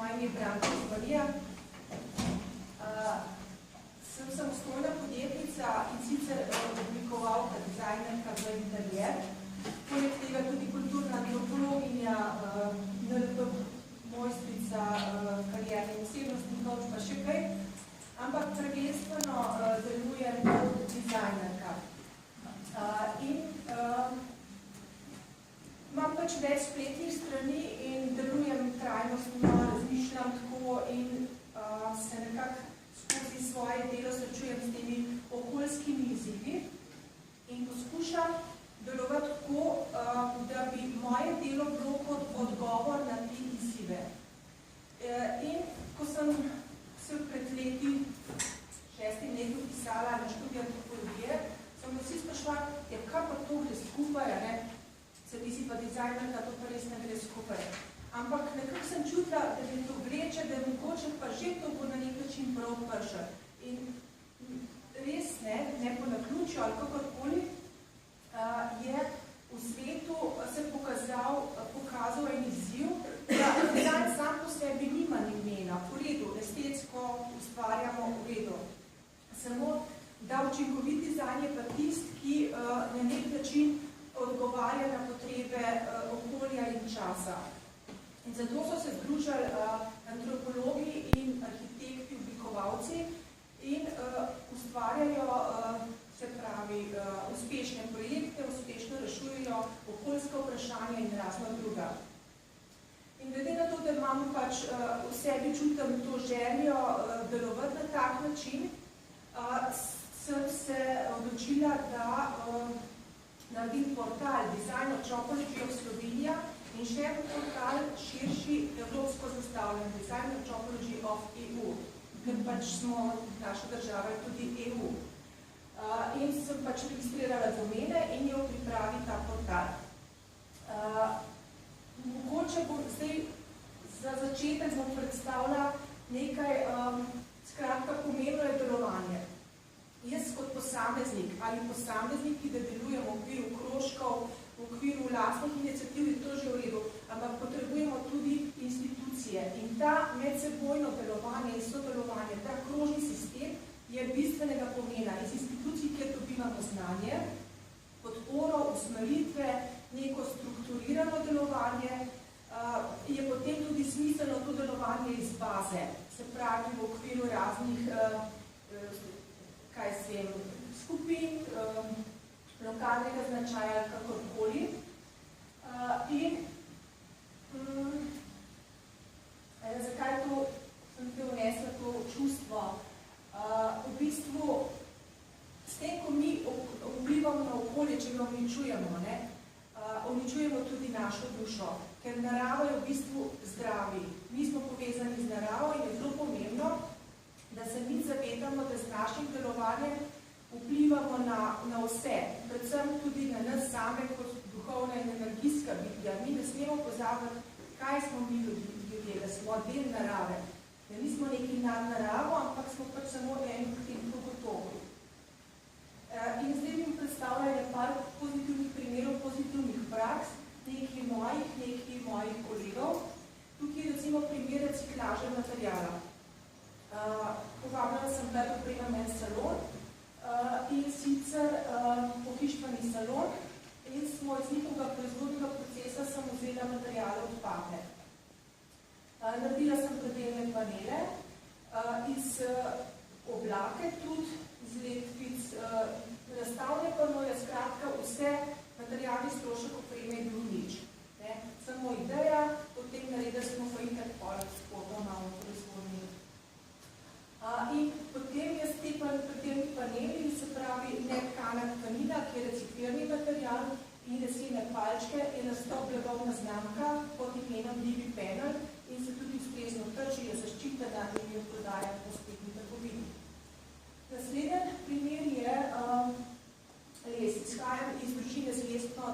Moje ime je Branka Zvarija. Sem samostojna podjetnica in sicer oblikovalka, dizajnerka za interjer. Poleg tega tudi kulturna antropologinja, NLP mojstrica, kariernih osebnostnih coach, pa še kaj. Ampak prvenstveno delujem kot dizajnerka. Imam pač več spletnih strani in delujem trajnostno, razmišljam tako in se nekako skozi svoje delo srečujem s temi okoljskimi izzivi in poskušam delovati tako, da bi moje delo bilo kot odgovor na te izzive. In ko sem se pred leti, 6 letih pisala na študij antropologije, sem vsi sprašvala, kaj pa to gre skupaj, se ti si pa dizajnerka, to pa res ne gre skupaj. Ampak nekako sem čutila, da mi to vleče, da mogoče pa že to bo na nek način prav pršel. In res ne po naključju ali kakorkoli je v svetu se pokazal en izziv, da dizajn sam po sebi nima imena, v redu, estetsko ustvarjamo v redu. Samo da učinkovit dizajn je pa tist, ki na nek način odgovarja na potrebe okolja in časa. In zato so se združili antropologi in arhitekti, oblikovalci in ustvarjajo, se pravi, uspešne projekte, uspešno rešujejo okoljska vprašanja in razna druga. In glede na to, da imam pač v sebi čutim to željo delovati na tak način, sem se odločila, da naredim portal Design Anthropology of Slovenija in še en portal širši evropsko zastavljen Design Anthropology of EU, ker pač smo, naša država je tudi EU. In sem pač registrirala domene in jo pripravi ta portal. Mogoče bom zdaj za začetek bom predstavila nekaj, skratka, pomembno je delovanje. Jaz kot posameznik ali posamezniki, da delujem v okviru krožkov, v okviru lastnih iniciativ, je to že v redu, ampak potrebujemo tudi institucije. In ta medsebojno delovanje in sodelovanje, ta krožni sistem je bistvenega pomena. Iz institucij, kjer dobivamo znanje, podporo, usmeritve, neko strukturirano delovanje, je potem tudi smiselno to delovanje iz baze, se pravi v okviru raznih skupin, lokalnega značaja, kakorkoli. In zakaj sem te vnesla to čustvo? V bistvu, s tem, ko mi vplivamo na okolje, če ga uničujemo tudi našo dušo, ker narava je v bistvu zdravi. Mi smo povezani z naravo in je zelo pomembno, da se mi zavedamo, da z našim delovanjem vplivamo na vse, predvsem tudi na nas same kot duhovna in energijska bitja. Mi ne smemo pozabiti, kaj smo mi ljudje, da smo del narave. Da nismo neki nad naravo, ampak smo pač samo en tem pogotovi. In zdaj bi predstavljala par pozitivnih primerov, pozitivnih praks, nekaj mojih kolegov. Tukaj je recimo primer reciklaže materijala. Povabljala sem bila doprema en salon in sicer pohištveni salon in smo iz njihovega proizvodnega procesa sem vzela materijale odpadne. Naredila sem predelne panele iz oblake tudi, iz letvic, razstavne panoje, skratka vse materialni strošek opreme je bil nič. Samo ideja, potem naredili smo pa itak pol spodoma v proizvodnji. In potem je s tem paneli, se pravi netkana tkanina, ki je reciklirani material in lesene palčke, je nastal blagovna znamka pod imenom Divi Panel in se tudi ustrezno trži, je zaščitena in jo prodaja po spletni trgovini. Naslednji primer je les. Izhajam iz družine z lesno,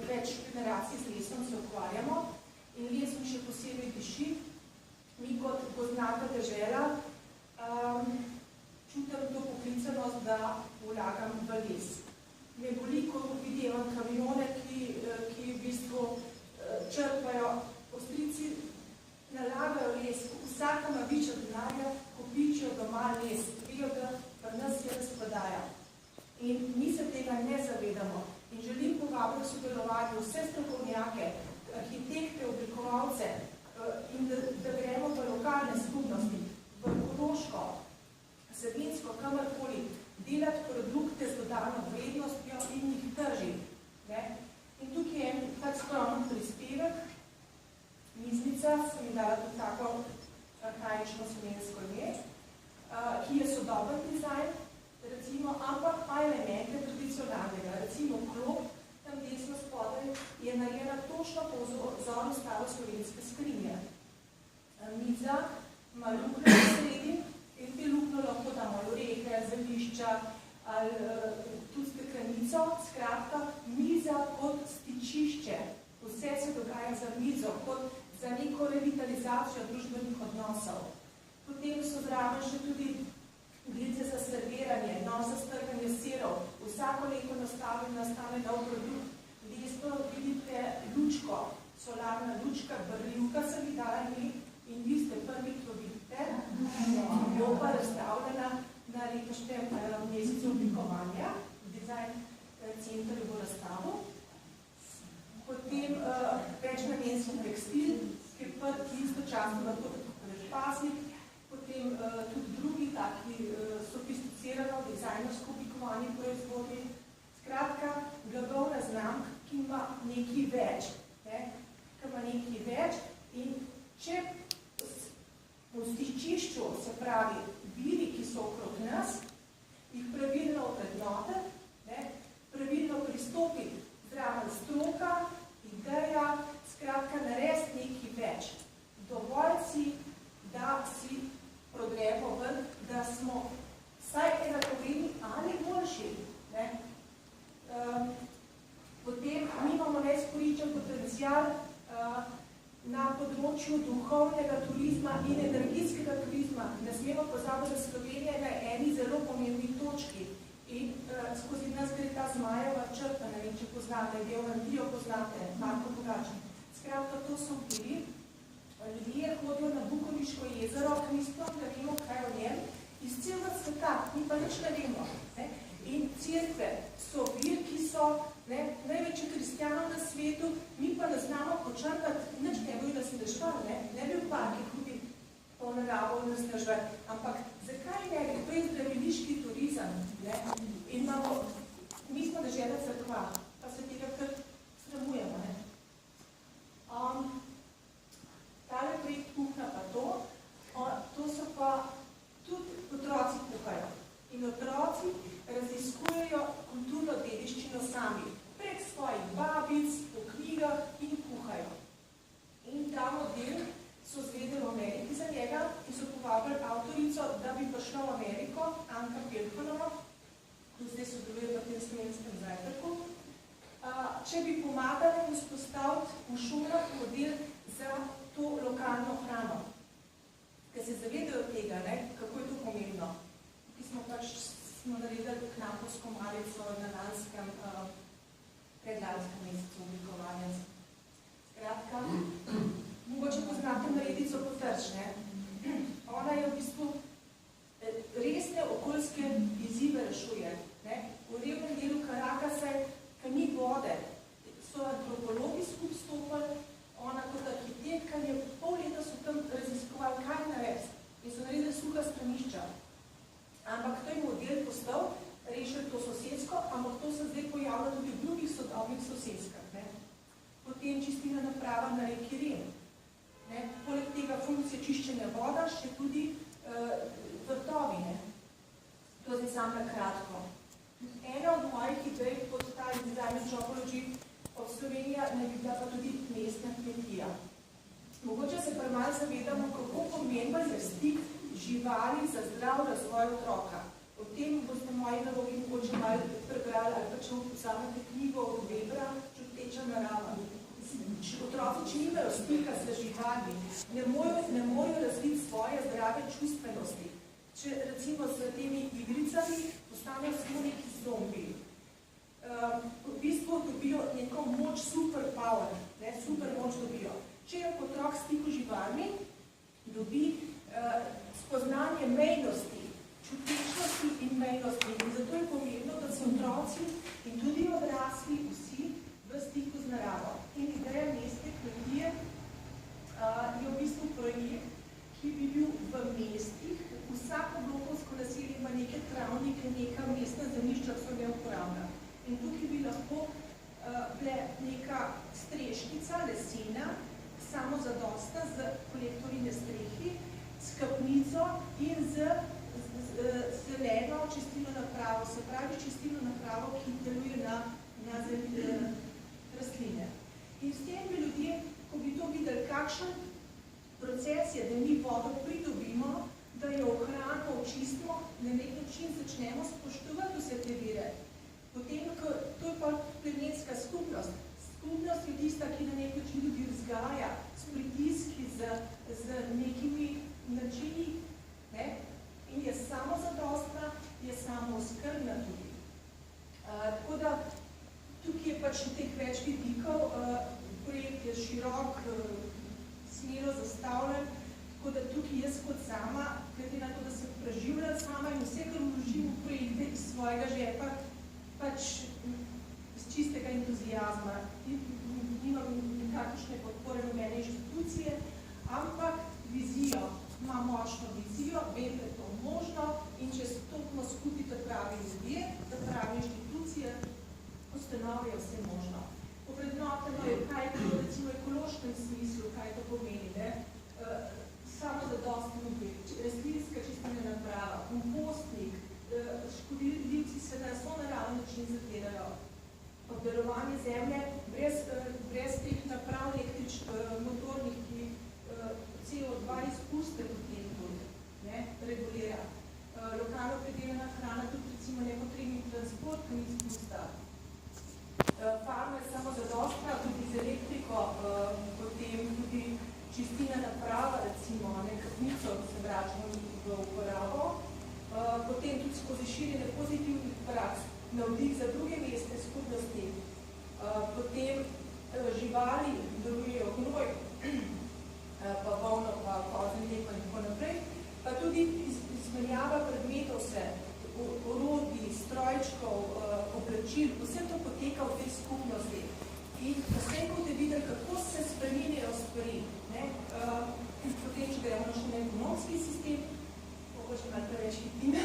več generacij z lesom se ukvarjamo in les mi še posebej diši. Mi kot poznata dežela čutim to poklicanost, da vlagam v les. Me boli, ko vidim kamione, ki v bistvu črpajo, Avstrijci nalagajo les v sodelovanju vse strokovnjake, arhitekte, oblikovalce in da gremo v lokalne skupnosti, v ekološko, vsebinsko, kamorkoli, delati produkte z dodano vrednostjo in jih tržiti. In tukaj je en tak skromen prispevek, miznica, sem mi dala tudi tako arhaično slovensko ime, ki je sodoben dizajn, recimo, ampak pa elemente tradicionalnega. Recimo klop, tam desno spodaj, je narejena točno po vzoru staroslovenske skrinje. Miza ima luknjo v sredi in te luknjo lahko damo orehe, zelišča ali tudi steklenico. Skratka, miza kot stičišče. Vse se dogaja za mizo, kot za neko revitalizacijo družbenih odnosov. Potem so zraven še tudi glice za serviranje, nov za strganje sirov. Vsako leto nastane nov produkt. Desno vidite lučko, solarna lučka, brljivka se mi dala ime in vi ste prvi, ki jo vidite. Jo pa razstavljena na letošnjem mesecu oblikovanja. Design center bo razstavil. Potem večnamenski tekstil, ki istočasno lahko tudi pasnik, potem tudi drugi taki sofisticirano dizajnersko oblikovani proizvodi. Skratka, blagovna znamka, ki ima nekaj več, in če v stičišču, se pravi, viri, ki so okrog nas, jih pravilno ovrednotiti, pravilno pristopiti zraven stroka, ideja, skratka, narediti nekaj več. Dovolj si, da si prodremo ven, da smo vsaj enakovredni ali boljši. Potem mi imamo neizkoriščen potencial na področju duhovnega turizma in energijskega turizma. Ne smemo pozabiti, da Slovenija je na eni zelo pomembni točki in skozi nas gre ta Zmajeva črta, ne vem, če poznate, Geomantijo poznate, Marko Pogačnik. Skratka, to so vpili. Ljudje hodijo na Bukoviško jezero, Kristo, da vemo, kaj o njem, iz celega sveta, mi pa nič ne vemo. In cerkve so vir, ki so največji kristjanov na svetu, mi pa ne znamo počrpati, nič ne bojo nasnežvali, ne bi v parki tudi po naravo nasnežvali, ampak zakaj ne? To je zdraviliški turizem. In mi smo dežela crkva, pa se tega kar sramujemo. Tale projekt kuhna pa to so pa tudi otroci kuhajo. In otroci raziskujejo kulturno dediščino sami, prek svojih babic, po knjigah in kuhajo. In ta model so zvedeli v Ameriki za njega in so povabili avtorico, da bi prišla v Ameriko, Anka Pelkonova, ki zdaj sodeluje v tem slovenskem zajtrku, če bi pomagali vzpostaviti v šolah model za to lokalno hrano. Ker se zavedajo tega, kako je to pomembno. Tukaj smo naredili knapovsko malico na predlanskem mesecu oblikovanja. Skratka, mogoče poznate naredico Potrč. Ona je v bistvu resne okoljske izzive rešuje. V revnem delu Karakasa, ki ni vode, so antropologi skupaj stopili, ona kot arhitektka je pol leta so tam raziskovali, kaj narediti. In so naredili suha stranišča. Ampak to je model postal, rešili to sosedsko, ampak to se zdaj pojavlja tudi v drugih sodobnih sosedskah. Potem čistilna naprava na reki Rim. Poleg tega funkcije čiščenja voda še tudi vrtovi. To zdaj sam na kratko. Ena od mojih idej pod ta design antropology od Slovenija ne bi bila pa tudi mestna kmetija. Mogoče se pa malo zavedamo, kako pomemben je stik živali za zdrav razvoj otroka. O tem boste moji nalogi mogoče malo prebrali ali pa če vzamete knjigo od Webera, Čuteča narava. Otroci, če nimajo stika z živali, ne morejo razviti svoje zdrave čustvenosti. Če recimo s temi igricami postanejo samo neki zombi. V bistvu dobijo neko moč, super power, super moč dobijo. Če je otrok stik v živalmi, dobi spoznanje mejnosti, čutečnosti in mejnosti. In zato je pomembno, da so otroci in tudi odrasli vsi v streškica, lesena, samozadostna z kolektorji na strehi, s kapnico in z zeleno čistilno napravo, se pravi čistilno napravo, ki deluje na rastline. In s tem bi ljudje, ko bi to videli, kakšen proces je, da mi vodo pridobimo, da jo ohranimo, očistimo, na nek način začnemo spoštovati vse te vire. Potem, to je pa plemenska skupnost. Skupnost je tista, ki na nek način ljudi vzgaja s pritiski, z nekimi načini, ne? In je samozadostna, je samooskrbna tudi. Tako da tukaj je pač teh več vidikov, projekt je širok, smelo zastavljen, tako da tukaj jaz kot sama, glede na to, da sem preživljala sama in vse, kar vložim v projekte iz svojega žepa, pač z čistega entuzijazma. Nimam nekakšne podpore nobene inštitucije, ampak vizijo, imam močno vizijo, vem, da je to možno in če stopimo skupaj ta pravi ljudje, ta pravi inštitucije, ustanove je vse možno. Ovrednoteno je, kaj je to recimo v ekološkem smislu, kaj to pomeni, ne? Samozadostni objekt, rastlinska čistilna naprava, kompostnik, škodljivci se na sonaravni način zatirajo. Obdelovanje zemlje brez teh naprav motornih, ki CO2 izpuste potem tudi regulira. Lokalno predelana hrana, tudi recimo nepotrebni transport, ki ni izpusta. Farma je samozadostna, tudi z elektriko, potem tudi čistilna naprava, recimo, kapnico, ki se vračamo v uporabo, potem tudi skozi širjenje pozitivnih praks, navdih za druge mestne skupnosti, potem živali darujejo gnoj, pa volno, pa kozen lepa in tako naprej, pa tudi izmenjava predmetov se, orodij, strojčkov, oblačil, vse to poteka v tej skupnosti. In vse, ko te videli, kako se spreminjajo stvari, potem, če gremo še na ekonomski sistem, mogoče malo preveč hitim.